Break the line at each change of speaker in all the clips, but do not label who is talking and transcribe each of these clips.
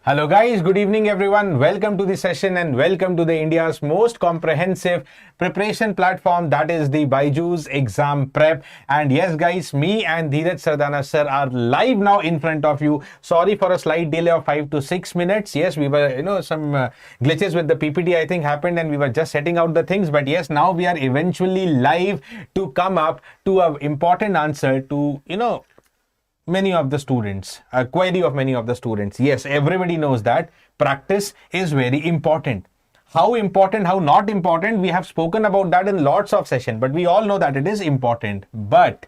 Hello guys, good evening everyone. Welcome to the session and welcome to the India's most comprehensive preparation platform, that is the BYJU'S Exam Prep. And yes guys, me and Dheeraj Sardana sir are live now in front of you. Sorry for a slight delay of 5 to 6 minutes. Yes, we were, some glitches with the PPT I think happened and we were just setting out the things. But yes, now we are eventually live to come up to an important answer to, many of the students, a query of many of the students. Yes, everybody knows that practice is very important. How important, how not important, we have spoken about that in lots of sessions, but we all know that it is important. But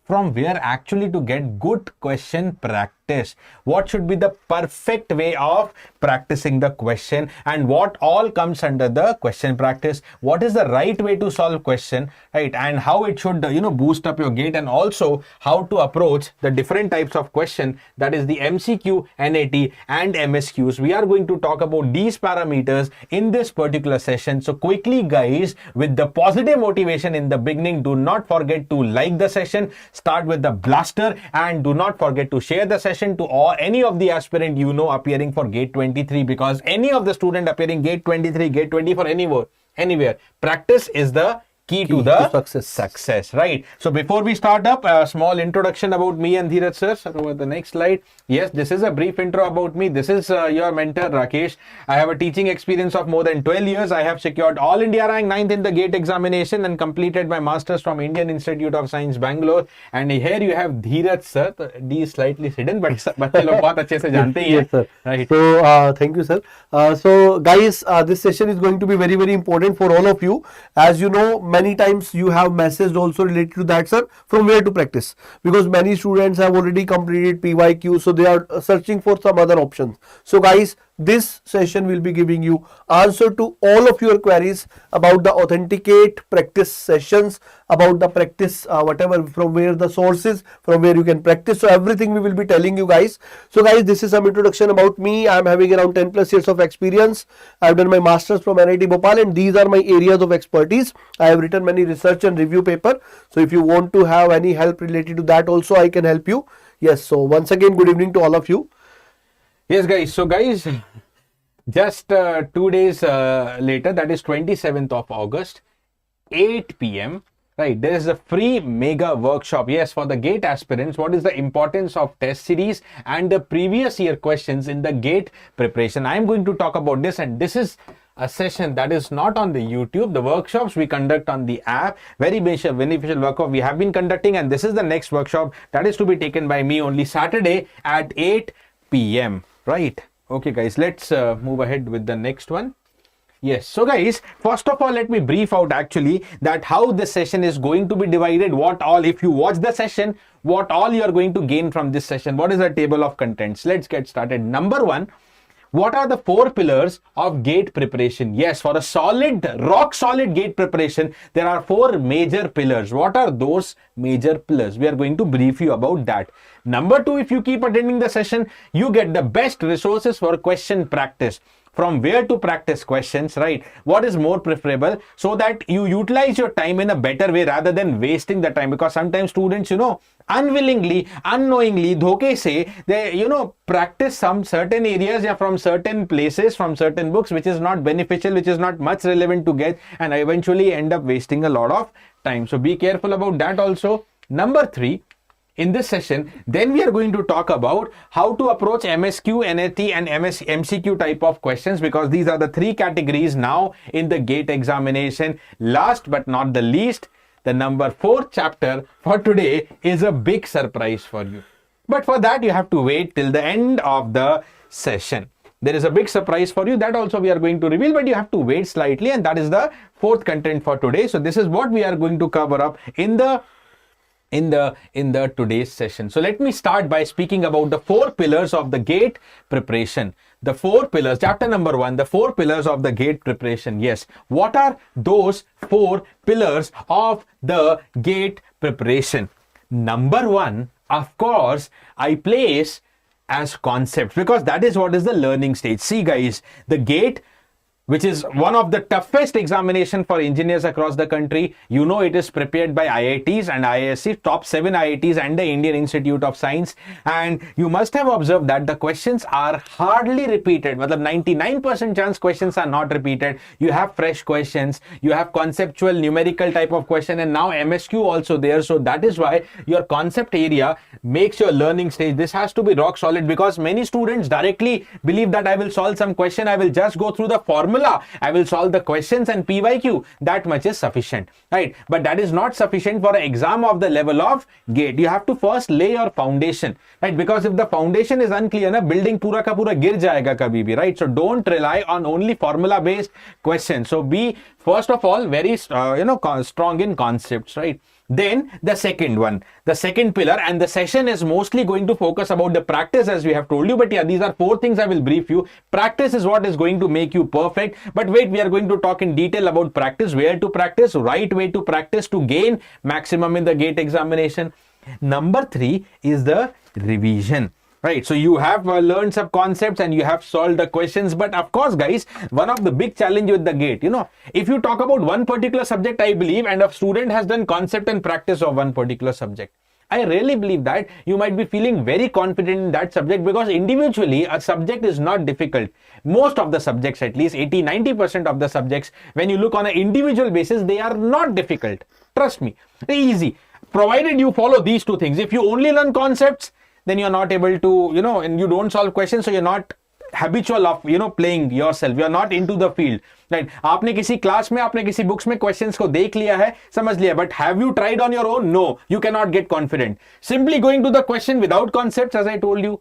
from where actually to get good question practice? What should be the perfect way of practicing the question, and what all comes under the question practice? What is the right way to solve question, right? And how it should, boost up your gate, and also how to approach the different types of question, that is the MCQ, NAT and MSQs. We are going to talk about these parameters in this particular session. So quickly guys, with the positive motivation in the beginning, do not forget to like the session, start with the blaster, and do not forget to share the session to any of the aspirant appearing for gate 23, because any of the student appearing gate 23, gate 24, anywhere, practice is the key to the success, right? So before we start up, a small introduction about me and Dheeraj sir. So over the next slide. Yes, this is a brief intro about me. This is your mentor Rakesh. I have a teaching experience of more than 12 years. I have secured all India rank 9th in the GATE examination and completed my masters from Indian Institute of Science, Bangalore. And here you have Dheeraj sir. D is slightly hidden, but बच्चे लोग बहुत अच्छे से जानते ही हैं.
Yes, sir.
Right.
So, thank you, sir. So, guys, this session is going to be very, very important for all of you. As you know, many times you have messaged also related to that, sir, from where to practice, because many students have already completed PYQ, so they are searching for some other options. So guys, this session will be giving you answer to all of your queries about the authenticate practice sessions, about the practice whatever, from where the sources, from where you can practice. So everything we will be telling you guys. So guys, this is some introduction about me. I am having around 10 plus years of experience. I have done my masters from NIT Bhopal, and these are my areas of expertise. I have written many research and review paper. So if you want to have any help related to that also, I can help you. Yes, so once again, good evening to all of you.
Yes guys, so guys, just 2 days later, that is 27th of August, 8 p.m. right, there is a free mega workshop, yes, for the GATE aspirants. What is the importance of test series and the previous year questions in the GATE preparation? I am going to talk about this, and this is a session that is not on the YouTube. The workshops we conduct on the app, very beneficial workshop we have been conducting, and this is the next workshop that is to be taken by me only Saturday at 8 p.m. Right. Okay guys, let's move ahead with the next one. Yes, so guys, first of all, let me brief out actually that how this session is going to be divided, what all, if you watch the session, what all you are going to gain from this session, what is the table of contents. Let's get started. Number one, what are the 4 pillars of GATE preparation? Yes, for a solid, rock solid GATE preparation, there are 4 major pillars. What are those major pillars? We are going to brief you about that. Number 2, if you keep attending the session, you get the best resources for question practice. From where to practice questions, right? What is more preferable, so that you utilize your time in a better way rather than wasting the time, because sometimes students, unwillingly, unknowingly, dhoke se, they, practice some certain areas from certain places, from certain books, which is not beneficial, which is not much relevant to get, and eventually end up wasting a lot of time. So be careful about that also. Number 3, in this session, then we are going to talk about how to approach MSQ, NAT and MCQ type of questions, because these are the 3 categories now in the GATE examination. Last but not the least, the number 4 chapter for today is a big surprise for you. But for that, you have to wait till the end of the session. There is a big surprise for you, that also we are going to reveal, but you have to wait slightly, and that is the 4th content for today. So this is what we are going to cover up in the today's session. So let me start by speaking about the 4 pillars of the GATE preparation. The 4 pillars, chapter number 1, the 4 pillars of the GATE preparation. Yes, what are those 4 pillars of the GATE preparation? Number 1, of course, I place as concepts, because that is what is the learning stage. See guys, the GATE which is one of the toughest examination for engineers across the country. You know, it is prepared by IITs and IISc, top 7 IITs and the Indian Institute of Science. And you must have observed that the questions are hardly repeated. Matlab 99% chance questions are not repeated. You have fresh questions, you have conceptual numerical type of question, and now MSQ also there. So that is why your concept area makes your learning stage. This has to be rock solid, because many students directly believe that I will solve some question, I will just go through the formula, I will solve the questions and PYQ. That much is sufficient, right? But that is not sufficient for an exam of the level of GATE. You have to first lay your foundation, right? Because if the foundation is unclear, na, building pura ka pura gir jayega kabhi bhi, right? So don't rely on only formula based questions. So be first of all very strong in concepts, right? Then the second one, the second pillar, and the session is mostly going to focus about the practice, as we have told you. But yeah, these are 4 things I will brief you. Practice is what is going to make you perfect. But wait, we are going to talk in detail about practice, where to practice, right way to practice to gain maximum in the GATE examination. Number 3 is the revision. Right, so you have learned some concepts and you have solved the questions. But of course, guys, one of the big challenge with the GATE, if you talk about one particular subject, I believe, and a student has done concept and practice of one particular subject, I really believe that you might be feeling very confident in that subject, because individually a subject is not difficult. Most of the subjects, at least 80-90% of the subjects, when you look on an individual basis, they are not difficult. Trust me, easy. Provided you follow these 2 things. If you only learn concepts, then you're not able to, and you don't solve questions, so you're not habitual of, playing yourself. You're not into the field, right? आपने किसी class में, आपने किसी books में questions को देख लिया है, समझ लिया, but have you tried on your own? No, you cannot get confident. Simply going to the question without concepts, as I told you,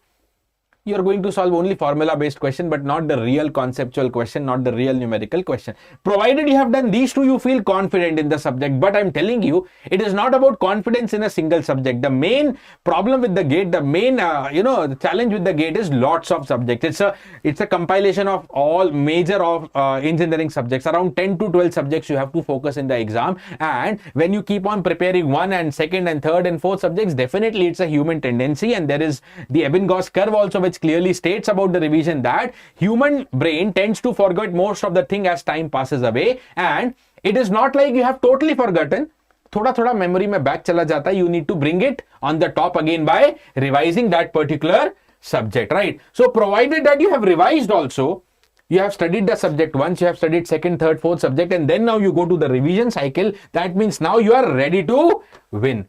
you're going to solve only formula based question, but not the real conceptual question, not the real numerical question. Provided you have done these 2, you feel confident in the subject. But I'm telling you, it is not about confidence in a single subject. The main problem with the GATE, the main the challenge with the GATE is lots of subjects. It's a compilation of all major of engineering subjects. Around 10 to 12 subjects you have to focus in the exam. And when you keep on preparing 1 and 2nd and 3rd and 4th subjects, definitely it's a human tendency. And there is the Ebbinghaus curve also, which clearly states about the revision that human brain tends to forget most of the thing as time passes away. And it is not like you have totally forgotten. थोड़ा memory में back चला जाता है. You need to bring it on the top again by revising that particular subject, right? So provided that you have revised also, you have studied the subject once, you have studied 2nd, 3rd, 4th subject, and then now you go to the revision cycle. That means now you are ready to win.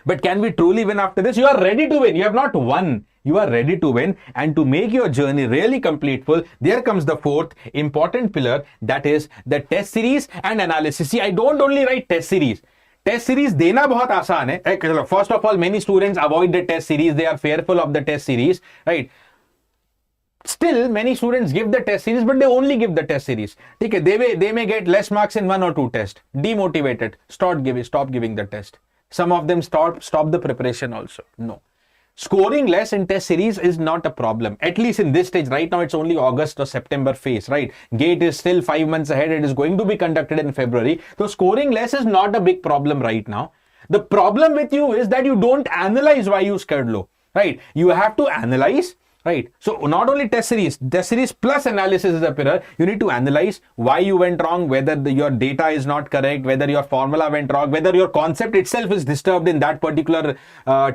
But can we truly win after this? You are ready to win. You have not won. You are ready to win. And to make your journey really completeful, there comes the 4th important pillar, that is the test series and analysis. See, I don't only write test series. Test series देना बहुत आसान है. First of all, many students avoid the test series. They are fearful of the test series, right? Still, many students give the test series, but they only give the test series. Okay, they may get less marks in 1 or 2 tests. Demotivated. Stop giving the test. Some of them stop the preparation also. No. Scoring less in test series is not a problem. At least in this stage, right now it's only August or September phase, right? GATE is still 5 months ahead. It is going to be conducted in February. So scoring less is not a big problem right now. The problem with you is that you don't analyze why you scored low, right? You have to analyze, right? So not only test series plus analysis is a pillar. You need to analyze why you went wrong, whether your data is not correct, whether your formula went wrong, whether your concept itself is disturbed in that particular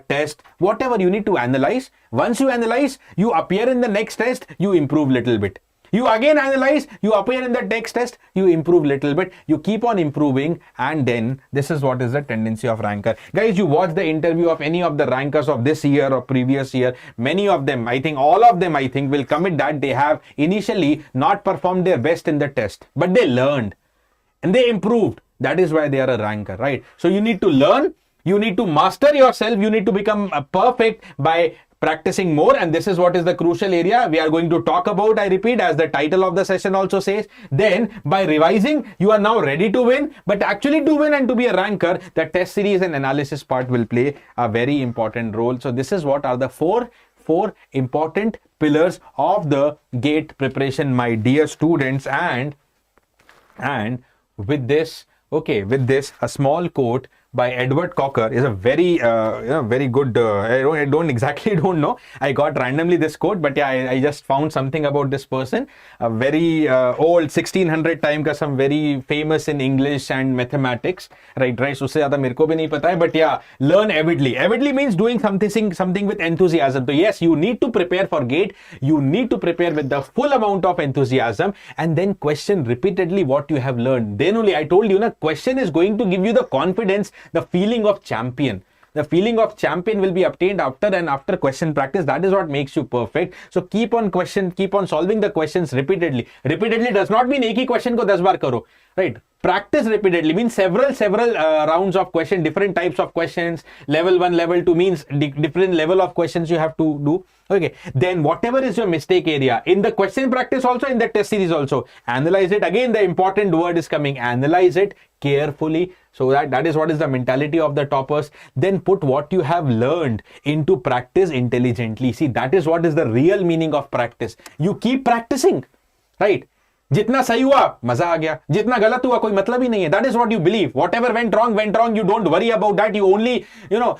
test. Whatever, you need to analyze. Once you analyze, you appear in the next test, you improve little bit. You again analyze, you appear in the next test, you improve little bit, you keep on improving, and then this is what is the tendency of ranker. Guys, you watch the interview of any of the rankers of this year or previous year, many of them, I think all of them, will commit that they have initially not performed their best in the test, but they learned and they improved. That is why they are a ranker, right? So you need to learn, you need to master yourself, you need to become perfect by practicing more, and this is what is the crucial area we are going to talk about. I repeat, as the title of the session also says. Then by revising, you are now ready to win. But actually to win and to be a ranker, the test series and analysis part will play a very important role. So this is what are the four important pillars of the GATE preparation, my dear students. And with this, a small quote by Edward Cocker is a very, very good. I don't exactly don't know. I got randomly this quote, but yeah, I just found something about this person. A very old 1600 time ka, some very famous in English and mathematics. Right. उससे ज़्यादा मेरे को भी नहीं पता है. But yeah, learn avidly. Avidly means doing something with enthusiasm. So yes, you need to prepare for GATE. You need to prepare with the full amount of enthusiasm, and then question repeatedly what you have learned. Then only I told you, na, question is going to give you the confidence, the feeling of champion. The feeling of champion will be obtained after question practice. That is what makes you perfect. So keep on solving the questions repeatedly. Repeatedly does not mean एक ही question को 10 बार करो, right? Practice repeatedly means several rounds of question, different types of questions. Level 1, level 2 means different level of questions you have to do. Okay. Then whatever is your mistake area in the question practice also, in the test series also, analyze it. Again, the important word is coming. Analyze it carefully. So that is what is the mentality of the toppers. Then put what you have learned into practice intelligently. See, that is what is the real meaning of practice. You keep practicing, right? जितना सही हुआ मजा आ गया, जितना गलत हुआ कोई मतलब ही नहीं है. That is what you believe. Whatever went wrong. You don't worry about that. You only,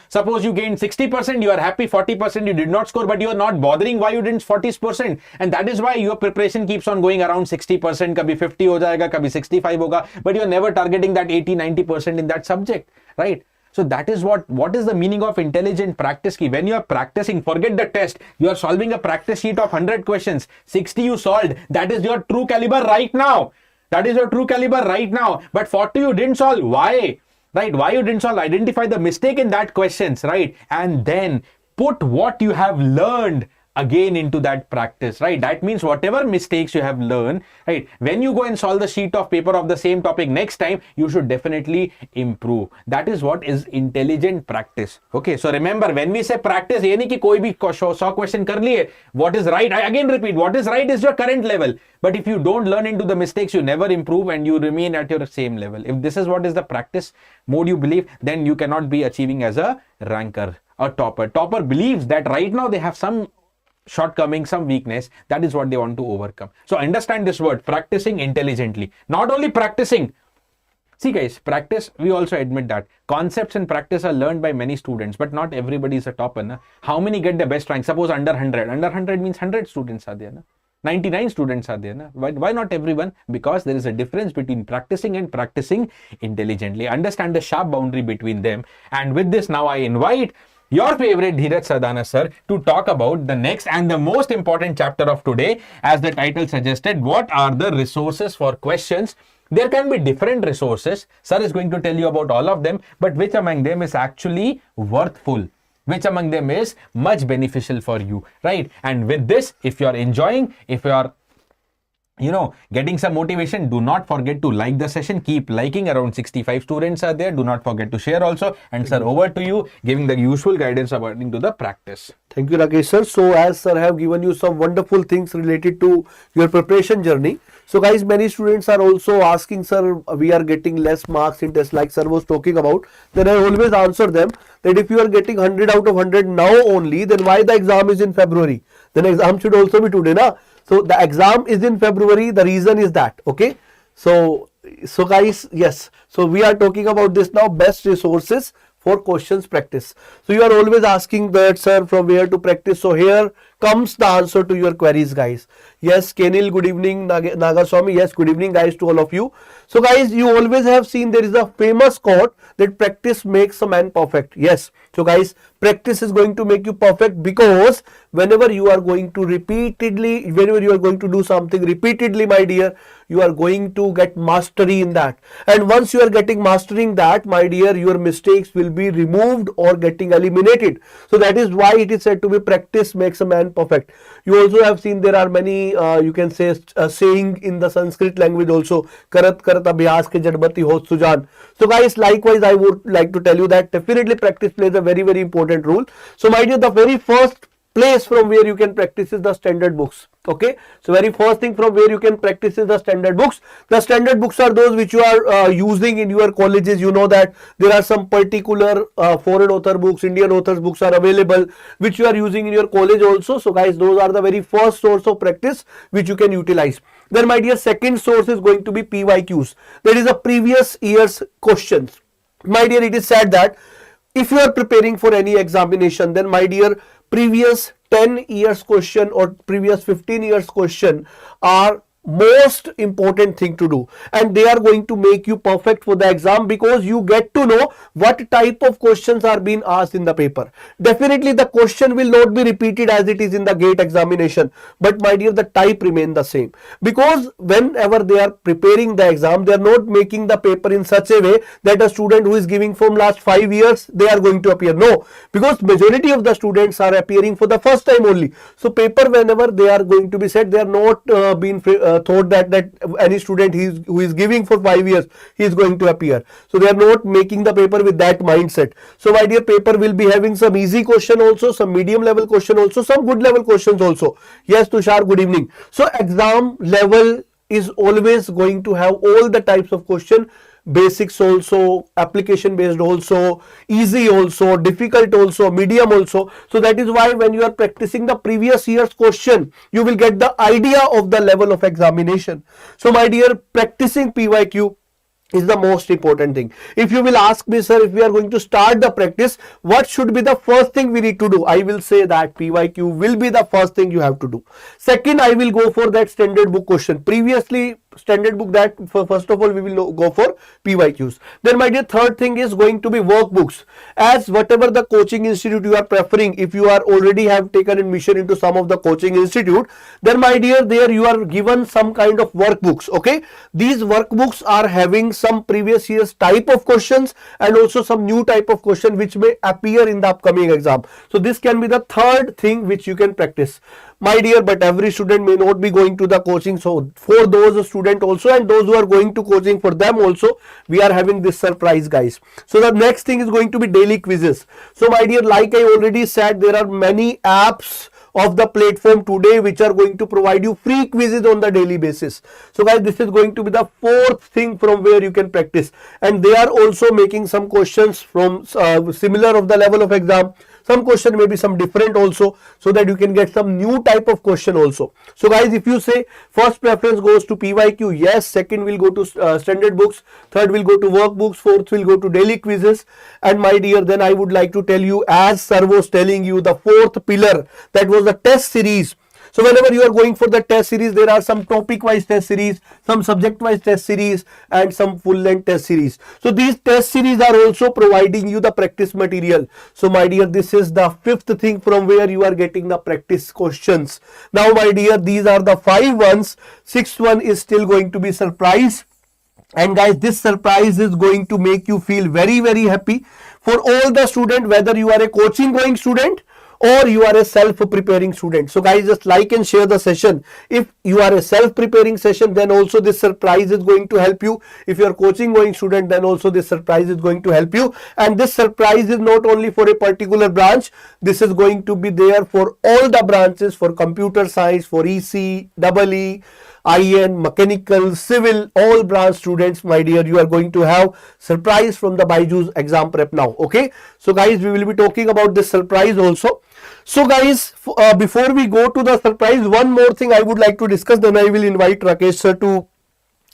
suppose you gained 60%, you are happy. 40% you did not score, but you are not bothering why you didn't 40%. And that is why your preparation keeps on going around 60%. कभी 50 हो जाएगा, कभी 65 होगा. But you are never targeting that 80-90% in that subject, right? So that is what is the meaning of intelligent practice key. When you are practicing, forget the test. You are solving a practice sheet of 100 questions. 60 you solved. That is your true caliber right now. That is your true caliber right now. But 40 you didn't solve. Why? Right? Why you didn't solve? Identify the mistake in that questions, right? And then put what you have learned again into that practice, right? That means whatever mistakes you have learned, right? When you go and solve the sheet of paper of the same topic next time, you should definitely improve. That is what is intelligent practice. Okay, so remember, when we say practice, ये नहीं कि कोई भी 100 question कर लिए, what is right? I again repeat, what is right is your current level. But if you don't learn into the mistakes, you never improve and you remain at your same level. If this is what is the practice mode you believe, then you cannot be achieving as a ranker, a topper. Topper believes that right now they have some shortcoming, some weakness. That is what they want to overcome. So understand this word, practicing intelligently. Not only practicing. See guys, practice, we also admit that concepts and practice are learned by many students, but not everybody is a topper. Na? How many get the best rank? Suppose under 100. Under 100 means 100 students are there. Na? 99 students are there. Na? Why not everyone? Because there is a difference between practicing and practicing intelligently. Understand the sharp boundary between them. And with this, now I invite your favorite Dheeraj Sardana sir to talk about the next and the most important chapter of today. As the title suggested, what are the resources for questions? There can be different resources. Sir is going to tell you about all of them, but which among them is actually worthful? Which among them is much beneficial for you, right? And with this, if you are enjoying, if you are getting some motivation, do not forget to like the session. Keep liking. Around 65 students are there. Do not forget to share also. And sir, over to you, giving the usual guidance according to the practice.
Thank you, Rakesh sir. So as sir have given you some wonderful things related to your preparation journey. So guys, many students are also asking, sir, we are getting less marks in test like sir was talking about. Then I always answer them that if you are getting 100 out of 100 now only, then why the exam is in February? Then exam should also be today, na? So the exam is in February. The reason is that, okay? So guys, yes. So we are talking about this now, best resources for questions practice. So you are always asking that, sir, from where to practice. So here comes the answer to your queries, guys. Yes, Kenil, good evening. Nagaswamy, yes, good evening, guys, to all of you. So guys, you always have seen there is a famous quote that practice makes a man perfect. Yes. So guys, practice is going to make you perfect, because whenever you are going to whenever you are going to do something repeatedly, my dear, you are going to get mastery in that. And once you are getting mastering that, my dear, your mistakes will be removed or getting eliminated. So that is why it is said to be practice makes a man perfect. You also have seen there are many, you can say, saying in the Sanskrit language also, karat karat abhyas ke jadbati hot sujan. So guys, likewise, I would like to tell you that definitely practice plays a very, very important role. So my dear, the very first place from where you can practice is the standard books. Okay, so very first thing from where you can practice is the standard books. The standard books are those which you are using in your colleges. You know that there are some particular foreign author books, Indian authors books are available, which you are using in your college also. So guys, those are the very first source of practice which you can utilize. Then my dear, second source is going to be PYQs. That is a previous year's questions. My dear, it is said that if you are preparing for any examination, then my dear, previous 10 years question or previous 15 years question are most important thing to do, and they are going to make you perfect for the exam, because you get to know what type of questions are being asked in the paper. Definitely the question will not be repeated as it is in the GATE examination, but my dear, the type remain the same, because whenever they are preparing the exam, they are not making the paper in such a way that a student who is giving from last 5 years, they are going to appear. No, because majority of the students are appearing for the first time only. So paper, whenever they are going to be set, they are not being thought that any student who is giving for 5 years, he is going to appear. So they are not making the paper with that mindset. So my dear, paper will be having some easy question also, some medium level question also, some good level questions also. Yes, Tushar, good evening. So exam level is always going to have all the types of question, basics also, application based also, easy also, difficult also, medium also. So that is why when you are practicing the previous year's question, you will get the idea of the level of examination. So my dear, practicing PYQ is the most important thing. If you will ask me, sir, if we are going to start the practice, what should be the first thing we need to do? I will say that PYQ will be the first thing you have to do. Second, I will go for that standard book question. Previously, standard book, that first of all we will go for PYQs. Then my dear, third thing is going to be workbooks. As whatever the coaching institute you are preferring, if you are already have taken admission into some of the coaching institute, then my dear, there you are given some kind of workbooks. Okay, these workbooks are having some previous year's type of questions and also some new type of question which may appear in the upcoming exam. So this can be the third thing which you can practice, my dear. But every student may not be going to the coaching, so for those students also and those who are going to coaching, for them also we are having this surprise, guys. So the next thing is going to be daily quizzes. So my dear, like I already said, there are many apps of the platform today which are going to provide you free quizzes on the daily basis. So guys, this is going to be the fourth thing from where you can practice, and they are also making some questions from similar of the level of exam. Some question may be some different also, so that you can get some new type of question also. So guys, if you say first preference goes to PYQ, yes. Second will go to standard books, third will go to workbooks, fourth will go to daily quizzes. And my dear, then I would like to tell you, as sir was telling you, the fourth pillar, that was the test series. So whenever you are going for the test series, there are some topic wise test series, some subject wise test series, and some full length test series. So these test series are also providing you the practice material. So my dear, this is the fifth thing from where you are getting the practice questions. Now my dear, these are the 5 ones. Sixth one is still going to be surprise. And guys, this surprise is going to make you feel very, very happy for all the student, whether you are a coaching going student or you are a self-preparing student. So guys, just like and share the session. If you are a self-preparing session, then also this surprise is going to help you. If you are coaching going student, then also this surprise is going to help you. And this surprise is not only for a particular branch. This is going to be there for all the branches, for computer science, for EC, EE, IN, mechanical, civil, all branch students, my dear, you are going to have surprise from the BYJU'S exam prep now. Okay, so guys, we will be talking about this surprise also. So guys, before we go to the surprise, one more thing I would like to discuss, then I will invite Rakesh sir to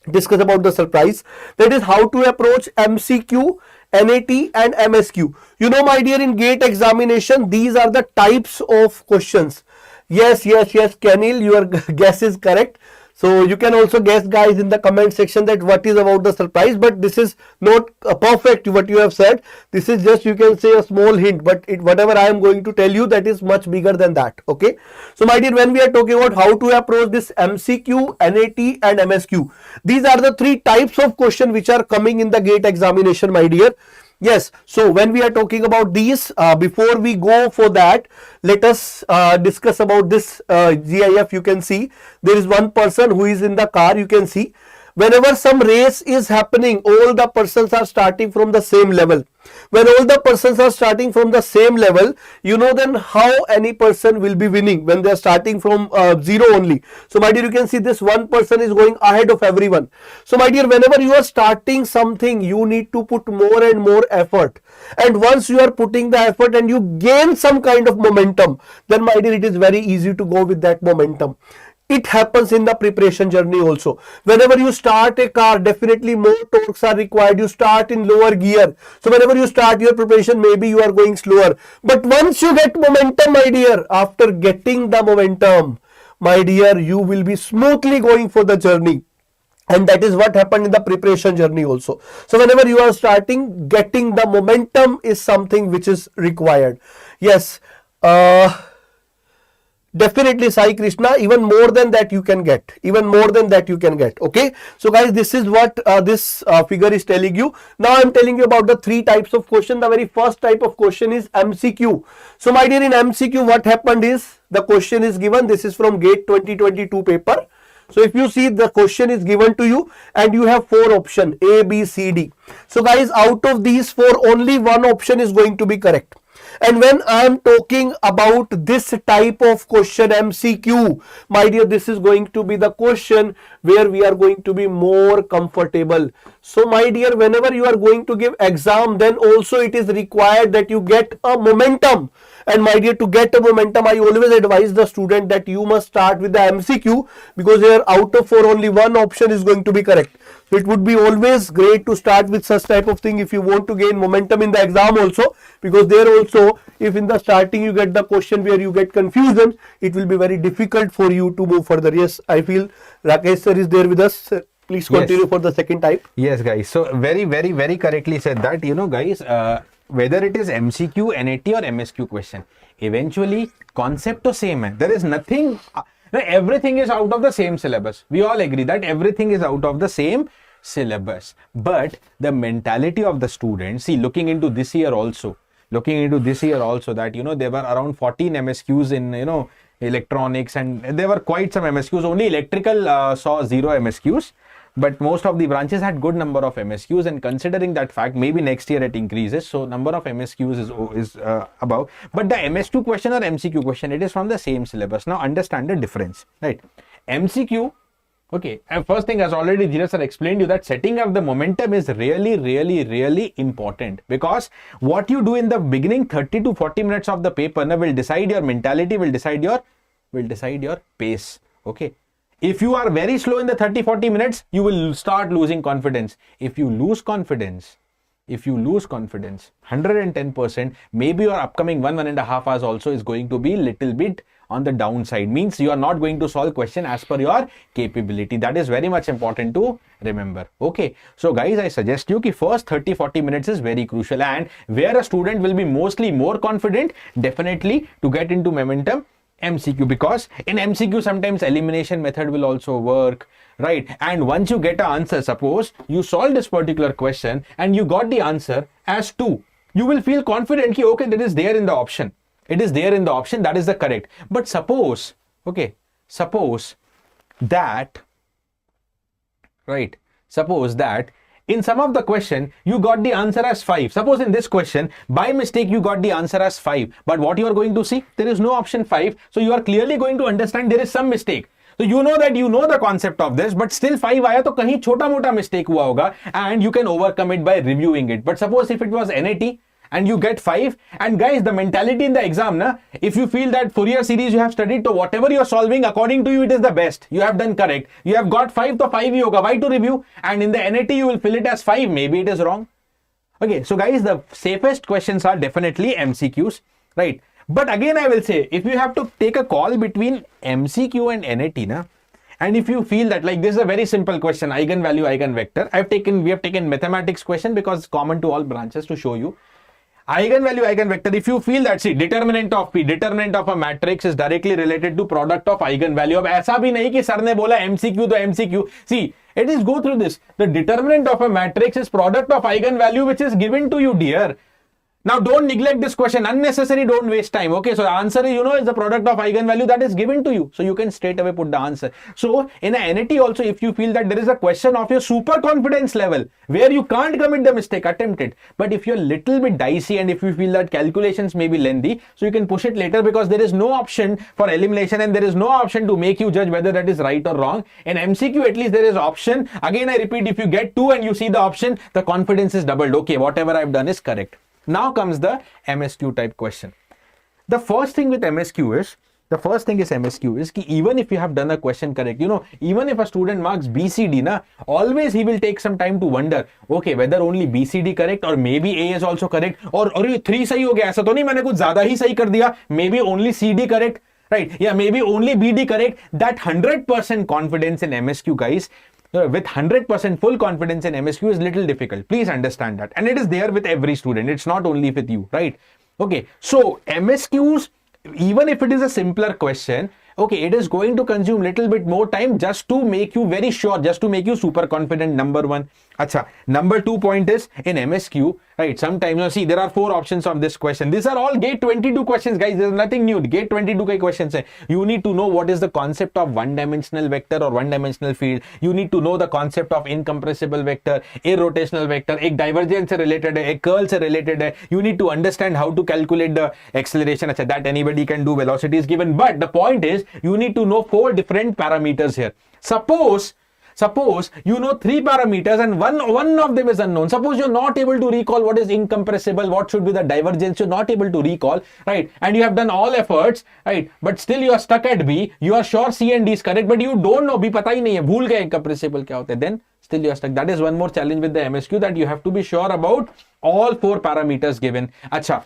discuss about the surprise. That is how to approach MCQ, NAT and MSQ. You know, my dear, in GATE examination, these are the types of questions. Yes, Kenil, your guess is correct. So you can also guess, guys, in the comment section that what is about the surprise, but this is not perfect what you have said. This is just, you can say, a small hint, but whatever I am going to tell you, that is much bigger than that. Okay, so my dear, when we are talking about how to approach this MCQ, NAT and MSQ, these are the 3 types of question which are coming in the GATE examination, my dear. Yes, so when we are talking about these, before we go for that, let us discuss about this GIF. You can see there is one person who is in the car. You can see whenever some race is happening, all the persons are starting from the same level. When all the persons are starting from the same level, you know then how any person will be winning when they are starting from 0 only. So my dear, you can see this one person is going ahead of everyone. So my dear, whenever you are starting something, you need to put more and more effort. And once you are putting the effort and you gain some kind of momentum, then my dear, it is very easy to go with that momentum. It happens in the preparation journey also. Whenever you start a car, definitely more torques are required. You start in lower gear. So whenever you start your preparation, maybe you are going slower. But once you get momentum, my dear, after getting the momentum, my dear, you will be smoothly going for the journey. And that is what happened in the preparation journey also. So whenever you are starting, getting the momentum is something which is required. Yes. Definitely, Sai Krishna, even more than that you can get. Even more than that you can get. Okay. So guys, this is what this figure is telling you. Now I am telling you about the three types of question. The very first type of question is MCQ. So my dear, in MCQ what happened is, the question is given. This is from GATE 2022 paper. So if you see, the question is given to you and you have four options A, B, C, D. So guys, out of these four, only one option is going to be correct. And when I am talking about this type of question, MCQ, my dear, this is going to be the question where we are going to be more comfortable. So my dear, whenever you are going to give exam, then also it is required that you get a momentum. And my dear, to get a momentum, I always advise the student that you must start with the MCQ, because here out of four, only one option is going to be correct. So it would be always great to start with such type of thing if you want to gain momentum in the exam also, because there also, if in the starting you get the question where you get confusion, it will be very difficult for you to move further. Yes, I feel Rakesh sir is there with us. Please continue. Yes. For the second type.
Yes, guys. So very correctly said that, guys, whether it is MCQ, NAT or MSQ question, eventually concept to same hai. There is nothing, everything is out of the same syllabus. We all agree that everything is out of the same syllabus. But the mentality of the students, see, looking into this year also, that, there were around 14 MSQs in, electronics, and there were quite some MSQs. Only electrical saw 0 MSQs. But most of the branches had good number of MSQs, and considering that fact, maybe next year it increases. So number of MSQs is above. But the MS2 question or MCQ question, it is from the same syllabus. Now understand the difference, right? MCQ, okay. And first thing, as already Dheeraj sir explained you, that setting up the momentum is really important, because what you do in the beginning 30 to 40 minutes of the paper will decide your mentality, will decide your pace. Okay. If you are very slow in the 30-40 minutes, you will start losing confidence. If you lose confidence, 110%, maybe your upcoming 1.5 hours also is going to be little bit on the downside. Means you are not going to solve question as per your capability. That is very much important to remember. Okay. So guys, I suggest you that first 30-40 minutes is very crucial, and where a student will be mostly more confident, definitely to get into momentum, MCQ, because in MCQ sometimes elimination method will also work, right? And once you get an answer, suppose you solve this particular question and you got the answer as 2, you will feel confident that okay, that is there in the option. It is there in the option, that is the correct. But suppose that, right? Suppose that in some of the question, you got the answer as 5. Suppose in this question, by mistake, you got the answer as 5. But what you are going to see? There is no option 5. So you are clearly going to understand there is some mistake. So you know that you know the concept of this, but still 5 आया तो कहीं छोटा मोटा mistake हुआ होगा, and you can overcome it by reviewing it. But suppose if it was NAT, and you get 5, and guys, the mentality in the exam, if you feel that Fourier series you have studied, so whatever you are solving, according to you, it is the best. You have done correct. You have got 5, so 5 ही होगा. Why to review? And in the NAT, you will fill it as 5. Maybe it is wrong. Okay, so guys, the safest questions are definitely MCQs, right? But again, I will say, if you have to take a call between MCQ and NAT, and if you feel that, like, this is a very simple question, eigenvalue, eigenvector. We have taken mathematics question because it's common to all branches to show you. Eigenvalue, eigenvector, if you feel that, see, determinant of P, determinant of a matrix is directly related to product of eigenvalue. अब ऐसा भी नहीं कि sir ने बोला MCQ तो MCQ. See, it is go through this. The determinant of a matrix is product of eigenvalue which is given to you, dear. Now, don't neglect this question. Unnecessary, don't waste time. Okay, so the answer is, is the product of eigenvalue that is given to you. So you can straight away put the answer. So in a NAT also, if you feel that there is a question of your super confidence level where you can't commit the mistake, attempt it. But if you're little bit dicey and if you feel that calculations may be lengthy, so you can push it later, because there is no option for elimination and there is no option to make you judge whether that is right or wrong. In MCQ, at least there is option. Again, I repeat, if you get 2 and you see the option, the confidence is doubled. Okay, whatever I've done is correct. Now comes the MSQ type question. The first thing with MSQ is, The first thing is MSQ is ki even if you have done a question correct, even if a student marks BCD na, always he will take some time to wonder, okay, whether only BCD correct or maybe A is also correct, or 3 सही हो गया, ऐसा तो नहीं मैंने कुछ ज्यादा ही सही कर दिया, maybe only CD correct, right? Yeah, maybe only BD correct. That 100% confidence in MSQ, guys, with 100% full confidence in MSQ is little difficult. Please understand that. And it is there with every student. It's not only with you, right? Okay, so MSQs, even if it is a simpler question, okay, it is going to consume little bit more time just to make you very sure, just to make you super confident, number one. Acha, number 2 point is in MSQ, right? Sometimes, see, there are 4 options of this question. These are all GATE 22 questions, guys. There's nothing new. GATE 22 questions. You need to know what is the concept of one-dimensional vector or one-dimensional field. You need to know the concept of incompressible vector, irrotational vector, एक divergence से related है, एक curl से related है. You need to understand how to calculate the acceleration. Acha, that anybody can do. Velocity is given. But the point is, you need to know 4 different parameters here. Suppose you know 3 parameters and one of them is unknown. Suppose you're not able to recall what is incompressible, what should be the divergence, you're not able to recall, right? And you have done all efforts, right? But still you are stuck at B. You are sure C and D is correct, but you don't know. B पता ही नहीं है, भूल गए incompressible क्या होता है. Then still you are stuck. That is one more challenge with the MSQ, that you have to be sure about all 4 parameters given. Acha.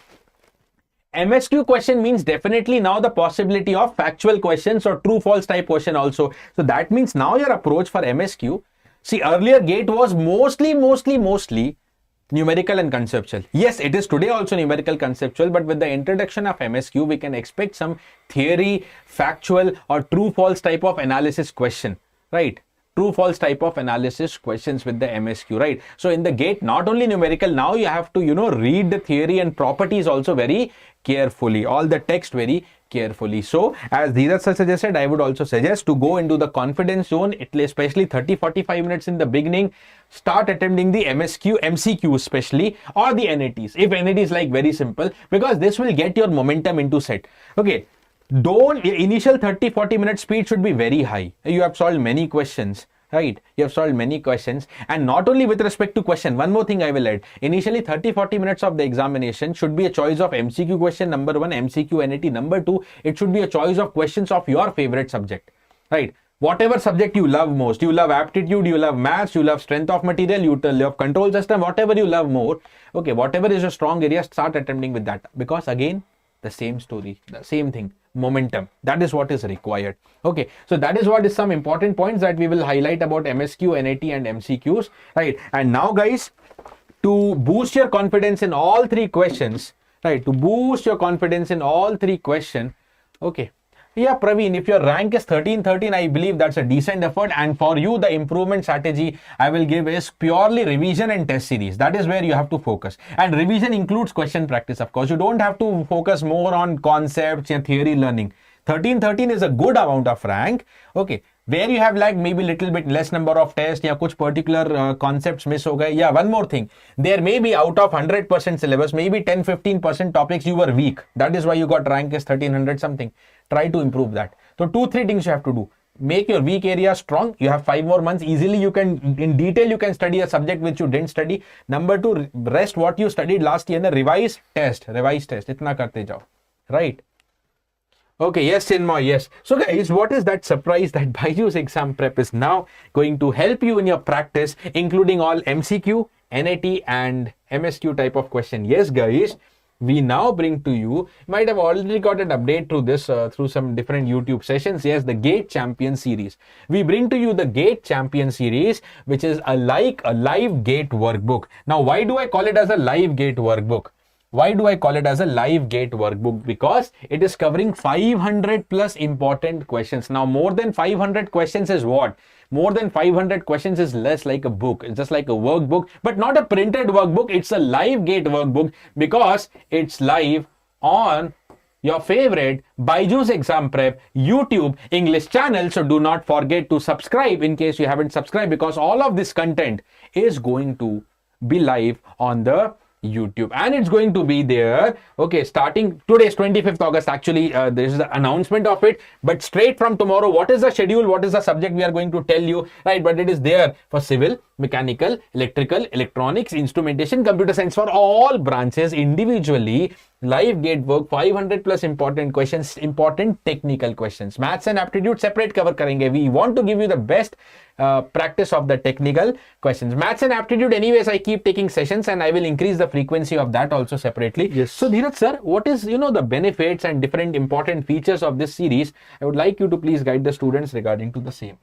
MSQ question means definitely now the possibility of factual questions or true false type question also. So that means now your approach for MSQ, see, earlier GATE was mostly numerical and conceptual. Yes, it is today also numerical conceptual, but with the introduction of MSQ, we can expect some theory, factual or true false type of analysis question, right? True false type of analysis questions with the MSQ, right? So in the GATE, not only numerical, now you have to, read the theory and properties also very carefully, all the text very carefully. So as Dheeraj sir suggested, I would also suggest to go into the confidence zone, especially 30-45 minutes in the beginning. Start attempting the MCQ especially, or the NATs, if NAT is like very simple, because this will get your momentum into set. Okay, initial 30-40 minute speed should be very high. You have solved many questions, right? You have solved many questions, and not only with respect to question. One more thing I will add. Initially 30-40 minutes of the examination should be a choice of MCQ question number 1, MCQ NAT number 2. It should be a choice of questions of your favorite subject, right? Whatever subject you love most, you love aptitude, you love maths, you love strength of material, you love control system, whatever you love more. Okay, whatever is your strong area, start attempting with that, because again, the same story, the same thing. Momentum, that is what is required. Okay, so that is what is some important points that we will highlight about MSQ, NAT and MCQs, right? And now guys, to boost your confidence in all 3 questions, right? To boost your confidence in all 3 questions, okay. Yeah, Praveen, if your rank is 13, I believe that's a decent effort. And for you, the improvement strategy I will give is purely revision and test series. That is where you have to focus. And revision includes question practice, of course. You don't have to focus more on concepts and theory learning. 13 is a good amount of rank. Okay, where you have like maybe little bit less number of tests, या कुछ particular concepts miss हो गए. Yeah, one more thing. There may be out of 100% syllabus, maybe 10-15% topics you were weak. That is why you got rank as 1300 something. Try to improve that. So 2-3 things you have to do. Make your weak area strong. You have 5 more months. Easily you can, in detail, you can study a subject which you didn't study. Number 2, rest what you studied last year and revise test. Itna karte jao. Right? Okay, yes, Chinmoy, yes. So guys, what is that surprise that BYJU'S Exam Prep is now going to help you in your practice, including all MCQ, NAT and MSQ type of question? Yes, guys, we now bring to you, might have already got an update through this, through some different YouTube sessions. Yes, the GATE Champion Series. We bring to you the GATE Champion Series, which is a live GATE workbook. Now, why do I call it as a live GATE workbook? Why do I call it as a live GATE workbook? Because it is covering 500 plus important questions. Now, more than 500 questions is what? More than 500 questions is less like a book. It's just like a workbook, but not a printed workbook. It's a live GATE workbook because it's live on your favorite BYJU'S Exam Prep YouTube English channel. So do not forget to subscribe in case you haven't subscribed, because all of this content is going to be live on the YouTube, and it's going to be there. Okay, starting today's 25th August. Actually, there is the announcement of it, but straight from tomorrow, what is the schedule? What is the subject we are going to tell you, right? But it is there for civil, mechanical, electrical, electronics, instrumentation, computer science, for all branches individually. live gate work, 500 plus important questions, important technical questions. Maths and aptitude separate cover karenge. We want to give you the best practice of the technical questions. Maths and aptitude, anyways, I keep taking sessions and I will increase the frequency of that also separately.
Yes.
So Dheeraj sir, what is, the benefits and different important features of this series? I would like you to please guide the students regarding to the same.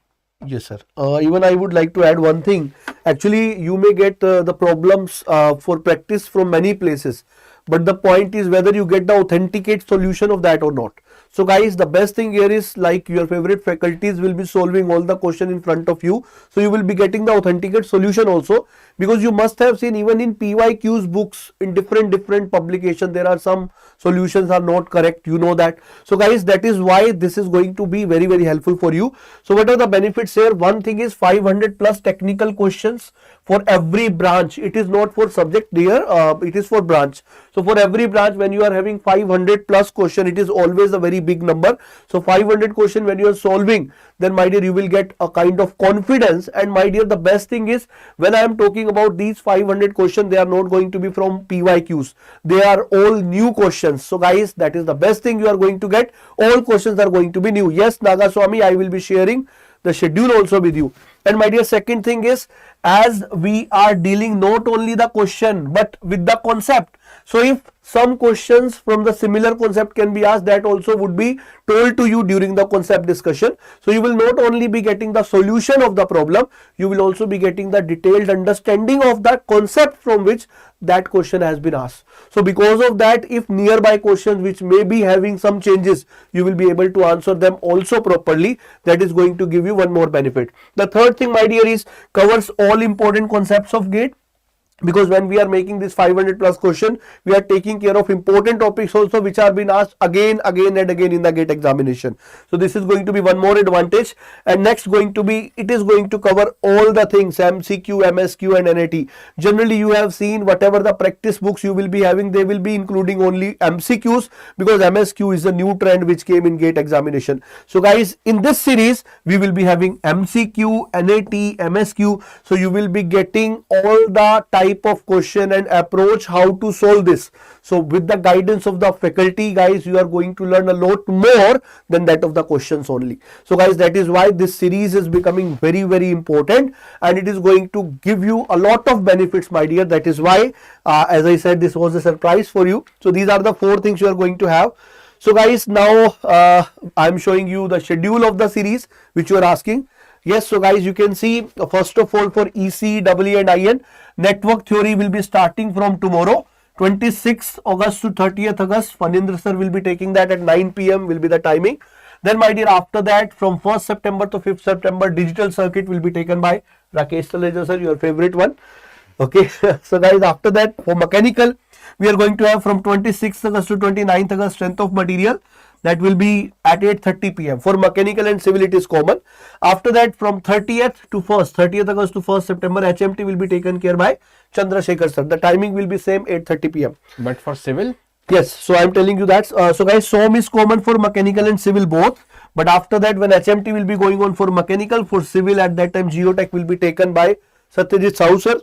Yes, sir. Even I would like to add one thing. Actually, you may get the problems for practice from many places. But the point is whether you get the authenticate solution of that or not. So guys, the best thing here is like your favorite faculties will be solving all the question in front of you. So you will be getting the authenticate solution also, because you must have seen even in BYJU'S books in different publication, there are some solutions are not correct. You know that. So guys, that is why this is going to be very helpful for you. So what are the benefits here? One thing is 500 plus technical questions for every branch. It is not for subject there, it is for branch. So for every branch, when you are having 500 plus question, it is always a very big number. So 500 question when you are solving, then my dear, you will get a kind of confidence. And my dear, the best thing is when I am talking about these 500 questions, they are not going to be from PYQs. They are all new questions. So guys, that is the best thing you are going to get. All questions are going to be new. Yes, Nagaswamy, I will be sharing the schedule also with you. And my dear, second thing is, as we are dealing not only the question but with the concept. So if some questions from the similar concept can be asked, that also would be told to you during the concept discussion. So you will not only be getting the solution of the problem, you will also be getting the detailed understanding of the concept from which that question has been asked. So because of that, if nearby questions which may be having some changes, you will be able to answer them also properly. That is going to give you one more benefit. The third thing, my dear, is covers all important concepts of GATE. Because when we are making this 500 plus question, we are taking care of important topics also which are being asked again and again in the GATE examination. So this is going to be one more advantage. And next going to be, it is going to cover all the things, MCQ, MSQ and NAT. Generally you have seen whatever the practice books you will be having, they will be including only MCQs, because MSQ is a new trend which came in GATE examination. So guys, in this series, we will be having MCQ, NAT, MSQ. So you will be getting all the type of question and approach how to solve this. So with the guidance of the faculty, guys, you are going to learn a lot more than that of the questions only. So guys, that is why this series is becoming very important, and it is going to give you a lot of benefits, my dear. That is why, as I said, this was a surprise for you. So these are the 4 things you are going to have. So guys, now I am showing you the schedule of the series which you are asking. Yes, so guys, you can see first of all for EC, EE and IN, network theory will be starting from tomorrow, 26th August to 30th August. Fanindra sir will be taking that at 9 PM will be the timing. Then my dear, after that from 1st September to 5th September, digital circuit will be taken by Rakesh Taleja sir, your favorite one. Okay, so guys, after that for mechanical, we are going to have from 26th August to 29th August strength of material. That will be at 8:30 PM. For mechanical and civil, it is common. After that, from 30th August to 1st September, HMT will be taken care by Chandrasekhar sir. The timing will be same, 8:30 PM.
But for civil?
Yes, so I am telling you that. So guys, SOM is common for mechanical and civil both. But after that, when HMT will be going on for mechanical, for civil at that time, Geotech will be taken by Satyajit Sahu sir.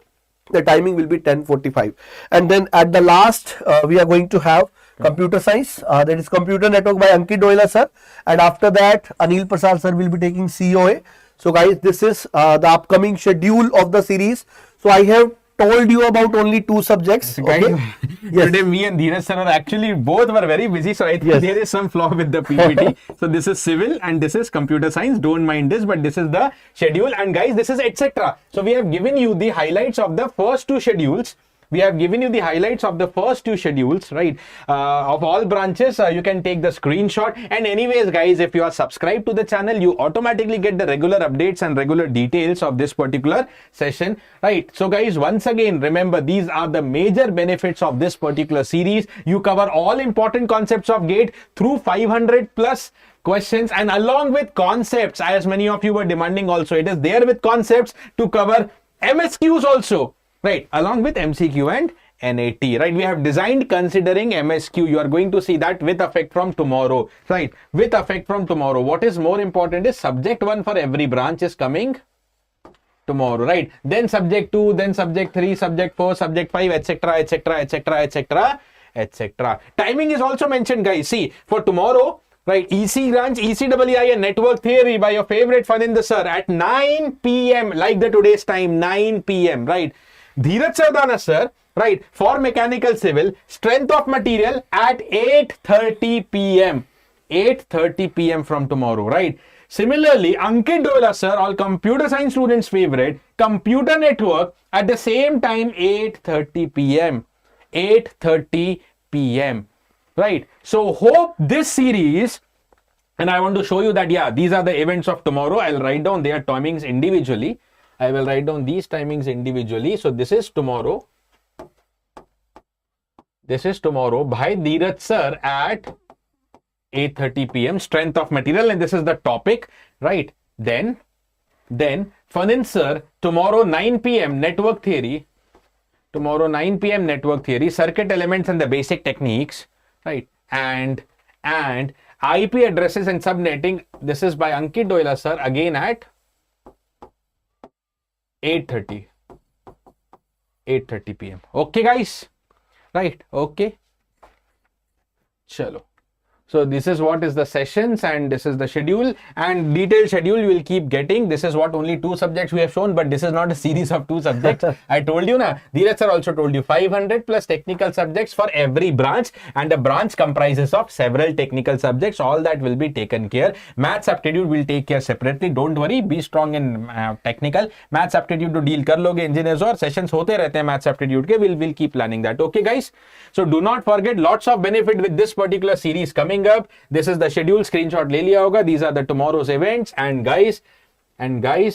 The timing will be 10:45. And then at the last, we are going to have computer science, that is computer network by Ankit Doila sir, and after that Anil Prasad sir will be taking COA. So guys, this is the upcoming schedule of the series. So I have told you about only 2 subjects. Okay?
Yes. Today me and Dheeraj sir are actually both were very busy, so I think there is some flaw with the PPT. So this is civil and this is computer science. Don't mind this, but this is the schedule, and guys, this is etc. So we have given you the highlights of the first 2 schedules. We have given you the highlights of the first 2 schedules, right? Of all branches, you can take the screenshot. And anyways, guys, if you are subscribed to the channel, you automatically get the regular updates and regular details of this particular session, right? So guys, once again, remember, these are the major benefits of this particular series. You cover all important concepts of GATE through 500 plus questions, and along with concepts, as many of you were demanding also, it is there with concepts to cover MSQs also. Right, along with MCQ and NAT, right? We have designed considering MSQ. You are going to see that with effect from tomorrow, right? With effect from tomorrow. What is more important is subject 1 for every branch is coming tomorrow, right? Then subject 2, then subject 3, subject 4, subject 5, etc. etc. Timing is also mentioned, guys. See, for tomorrow, right, EC Grants, ECEI and Network Theory by your favorite Faninder sir at 9 p.m. like the today's time, 9 p.m. right. Dheeraj Sardana sir, right, for Mechanical Civil, Strength of Material at 8:30 p.m. 8:30 p.m. from tomorrow, right. Similarly, Ankit Dola sir, all computer science students favorite, Computer Network at the same time, 8:30 p.m. 8:30 p.m. Right. So hope this series, and I want to show you that, yeah, these are the events of tomorrow. I'll write down their timings individually. I will write down these timings individually. So this is tomorrow. This is tomorrow by Dheeraj sir at 8:30 p.m. Strength of Material, and this is the topic, right? Then Fanin sir, tomorrow 9 p.m. Network Theory. Tomorrow 9 p.m. Network Theory, Circuit Elements and the Basic Techniques, right? And IP Addresses and Subnetting. This is by Ankit Doila sir, again at 8:30 p.m. Okay, guys, right? Okay, chalo. So this is what is the sessions, and this is the schedule, and detailed schedule you will keep getting. This is what only 2 subjects we have shown, but this is not a series of 2 subjects. I told you na, Dheeraj sir also told you 500 plus technical subjects for every branch, and the branch comprises of several technical subjects. All that will be taken care. Maths Aptitude will take care separately. Don't worry, be strong in technical. Maths Aptitude to deal kar loge engineers, or sessions hote rehte hain Maths Aptitude ke. We'll keep planning that. Okay, guys. So do not forget, lots of benefit with this particular series coming up. This is the schedule, screenshot le liya hoga. These are the tomorrow's events, and guys,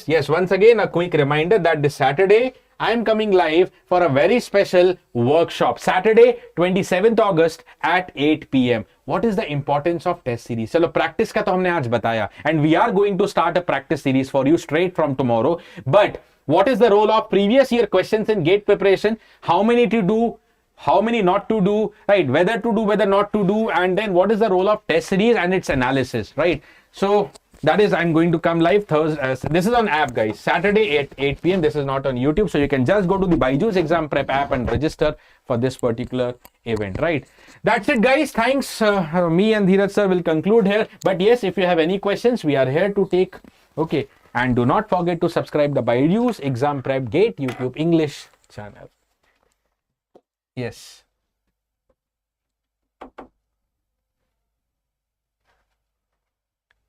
yes, once again a quick reminder that this Saturday I am coming live for a very special workshop. Saturday 27th August at 8 p.m. What is the importance of test series? Chalo, practice ka to humne aaj bataya, and we are going to start a practice series for you straight from tomorrow. But what is the role of previous year questions in GATE preparation? How many to do? How many not to do, right? Whether to do, whether not to do, and then what is the role of test series and its analysis, right? So that is, I'm going to come live Thursday. This is on app, guys. Saturday at 8 p.m. This is not on YouTube, so you can just go to the BYJU'S Exam Prep app and register for this particular event, right? That's it, guys. Thanks. Me and Dheeraj sir will conclude here. But yes, if you have any questions, we are here to take. Okay, and do not forget to subscribe the BYJU'S Exam Prep GATE YouTube English channel. Yes.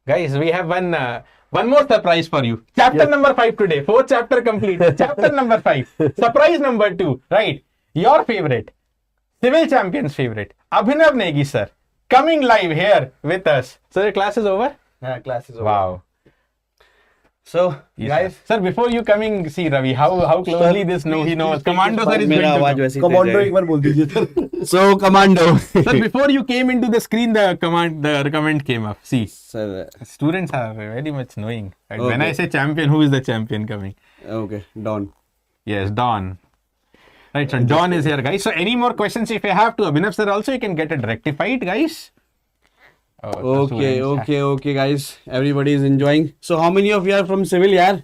Guys, we have one more surprise for you. Chapter number 5 today. 4th chapter complete. Chapter number 5. Surprise number 2. Right. Your favorite. Civil Champions favorite. Abhinav Negi sir. Coming live here with us. So the class is over?
Yeah, class is over.
Wow.
So,
Yes,
guys,
sir, before you coming, see Ravi, how closely this he knows. Commando sir is going
मेरा
to
आवाज
come.
वैसे ही
commando
तेज
एक बार बोल दीजिए sir.
So, commando.
Sir, before you came into the screen, the comment came up. See,
Sir,
students are very much knowing. Right?
Okay.
When I say champion, who is the champion coming?
okay, Don.
Yes, Don. Right, so Don is here, guys. So any more questions if you have to Abhinav sir also, you can get it rectified, guys. Oh, the students.
Okay, guys. Everybody is enjoying. So, how many of you are from civil, yaar?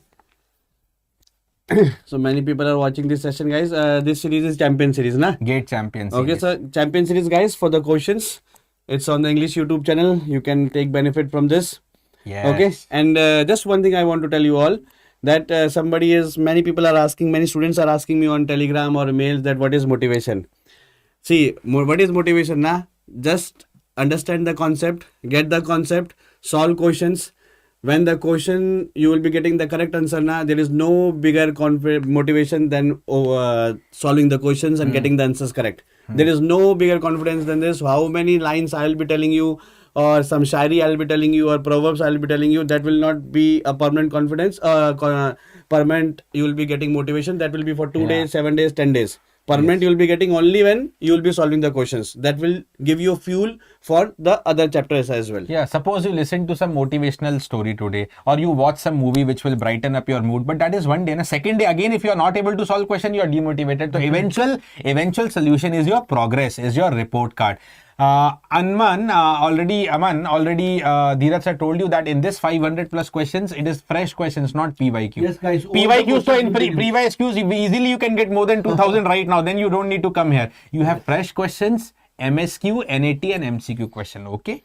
So, many people are watching this session, guys. This series is champion series, na?
Gate champions.
Okay, so champion series, guys, for the questions. It's on the English YouTube channel. You can take benefit from this.
Yes.
Okay, and just one thing I want to tell you all, that many people are asking, many students are asking me on Telegram or emails that what is motivation. See, what is motivation, na? Just understand the concept, get the concept, solve questions. When the question you will be getting the correct answer, na, there is no bigger motivation than solving the questions and getting the answers correct. There is no bigger confidence than this. How many lines I will be telling you, or some shairi I will be telling you, or proverbs I will be telling you, that will not be a permanent confidence. Permanent, you will be getting motivation. That will be for 2 days, 7 days, 10 days. Permanent you will be getting only when you will be solving the questions. That will give you fuel for the other chapters as well.
Yeah, suppose you listen to some motivational story today, or you watch some movie which will brighten up your mood, but that is one day. And a second day, again, if you are not able to solve question, you are demotivated. So eventual solution is your progress, is your report card. Aman already Dheeraj sir told you that in this 500 plus questions, it is fresh questions, not PYQ.
Yes, guys.
PYQ, so in previous Qs, easily you can get more than 2000 right now. Then you don't need to come here. You have fresh questions MSQ, NAT and MCQ question. Okay.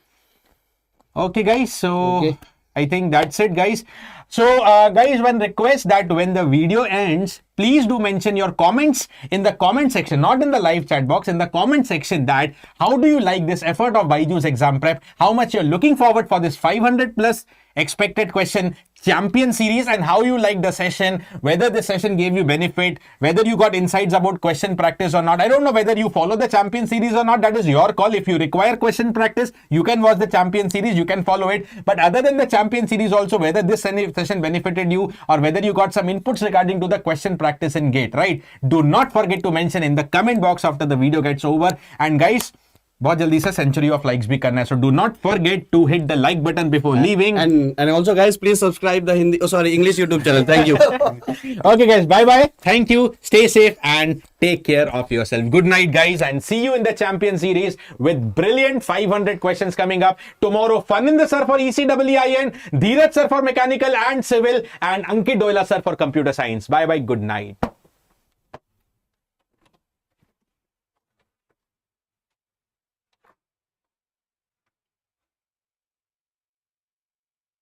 Okay, guys. So
Okay.
I think that's it, guys. So, guys, one request that when the video ends, please do mention your comments in the comment section, not in the live chat box, in the comment section, that how do you like this effort of BYJU'S Exam Prep, how much you're looking forward for this 500 plus expected question champion series, and how you like the session, whether the session gave you benefit, whether you got insights about question practice or not. I don't know whether you follow the champion series or not. That is your call. If you require question practice, you can watch the champion series, you can follow it. But other than the champion series also, whether this session benefited you or whether you got some inputs regarding to the question practice in GATE, right? Do not forget to mention in the comment box after the video gets over. And guys, बहुत जल्दी से century of likes भी करना है, so do not forget to hit the like button before leaving.
And also, guys, please subscribe the English YouTube channel. Thank you.
Okay, guys, bye bye. Thank you. Stay safe and take care of yourself. Good night, guys, and see you in the champion series with brilliant 500 questions coming up tomorrow. Faninder sir for ECEIN, Dheeraj sir for mechanical and civil, and Ankit Doila sir for computer science. Bye bye. Good night.